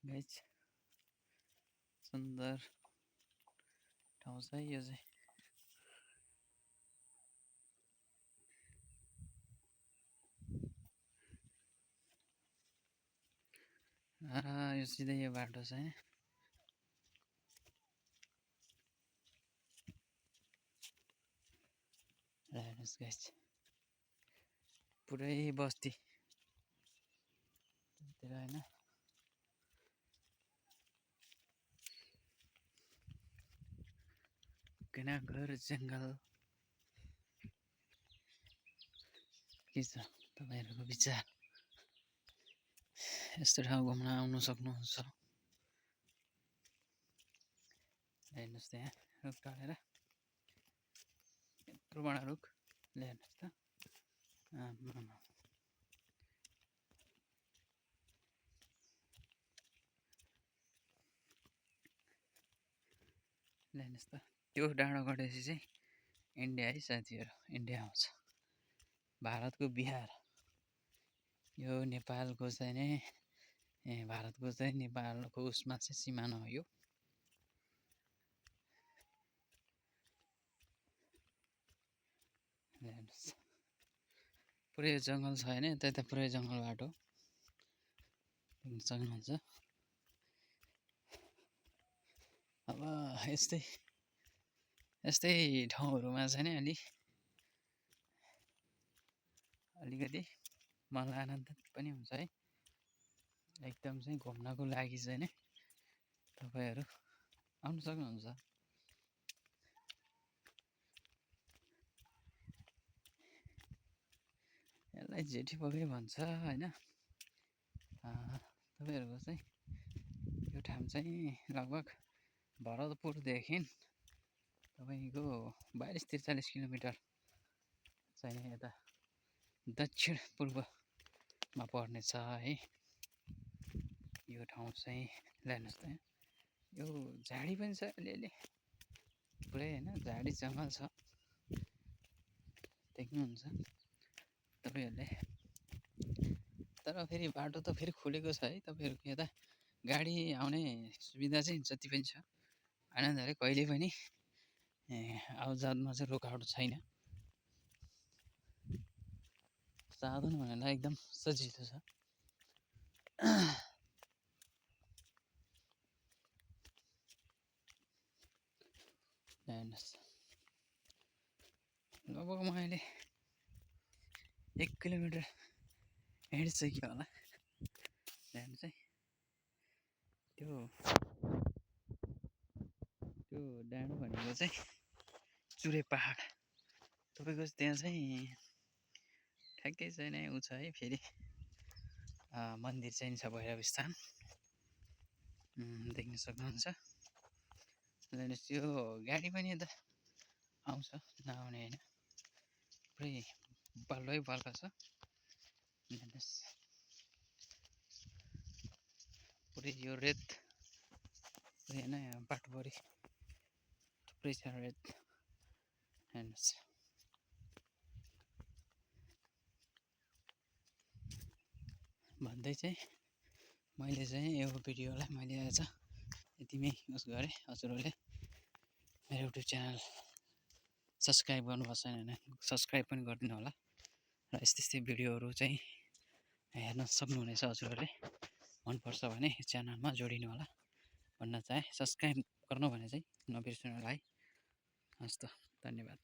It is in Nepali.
गाइज सुन्दर ठाउँ छ है यो चाहिँ। यो सिधै यो बाटो छ है। हेर्नुहोस् गाइज पुरै बस्ती त्यतिर होइन। घना घर जङ्गल के छ तपाईँहरूको विचार? यस्तो ठाउँ घुम्न आउनु सक्नुहुन्छ। हेर्नुहोस् त्यहाँ रुख ढलेर यत्रो बडा रुख हेर्नुहोस् त। आम्मामा हेर्नुहोस् त त्यो डाँडो कटेपछि चाहिँ इन्डिया है साथीहरू, इन्डिया आउँछ। भारतको बिहार यो नेपालको चाहिँ नि भारतको चाहिँ नेपालको उसमा चाहिँ सिमाना हो यो। हेर्नुहोस् पुरै जङ्गल छ होइन, यता पुरै जङ्गल बाटो देख्न सक्नुहुन्छ। अब यस्तै ठाउँहरूमा चाहिँ नि अलिकति मनलाई आनन्दित पनि हुन्छ है। एकदम चाहिँ घुम्नको लागि चाहिँ नि तपाईँहरू आउनु सक्नुहुन्छ। यसलाई जेठी बगै भन्छ होइन। तपाईँहरूको चाहिँ यो ठाउँ चाहिँ लगभग भरतपुरदेखि तपाईँको 42-43 किलोमिटर चाहिँ यता दक्षिण पूर्वमा पर्नेछ है यो ठाउँ चाहिँ। हेर्नुहोस् त यो झाडी पनि छ अलिअलि पुरै होइन, झाडी जङ्गल छ देख्नुहुन्छ तपाईँहरूले। तर फेरि बाटो त फेरि खुलेको छ है तपाईँहरूको यता गाडी आउने सुविधा चाहिँ जति पनि छ आनन्दले कहिले पनि आउजाउमा चाहिँ रोकावट छैन। साधन भन्नलाई एकदम सजिलो छ। हेर्नुहोस् लगभग म अहिले 1 किलोमिटर हिँडिसक्यो होला। हेर्नुहोस् है त्यो डाँडो भनेको चाहिँ चुरे पहाड तपाईँको त्यहाँ चाहिँ ठ्याक्कै चाहिँ नै ऊ छ है। फेरि मन्दिर चाहिँ छ भैरव स्थान देख्न सक्नुहुन्छ। हेर्नुहोस् यो गाडी पनि यता आउँछ नआउने होइन, पुरै बल्लै बल्ल छ। हेर्नुहोस् पुरै यो रेत पुरै होइन बाटोभरि थुप्रै छ रेत। हेर्नुहोस् भन्दै चाहिँ मैले चाहिँ यो भिडियोलाई मैले आज यतिमै उस गरेँ। हजुरहरूले मेरो युट्युब च्यानल सब्सक्राइब गर्नुभएको छैन भने सब्सक्राइब पनि गरिदिनु होला र यस्तै भिडियोहरू चाहिँ हेर्न सक्नुहुनेछ। हजुरहरूले मनपर्छ भने च्यानलमा जोडिनु होला भन्न चाहे। सब्सक्राइब गर्नु भने चाहिँ नबिर्सनु होला है। हस् त, धन्यवाद।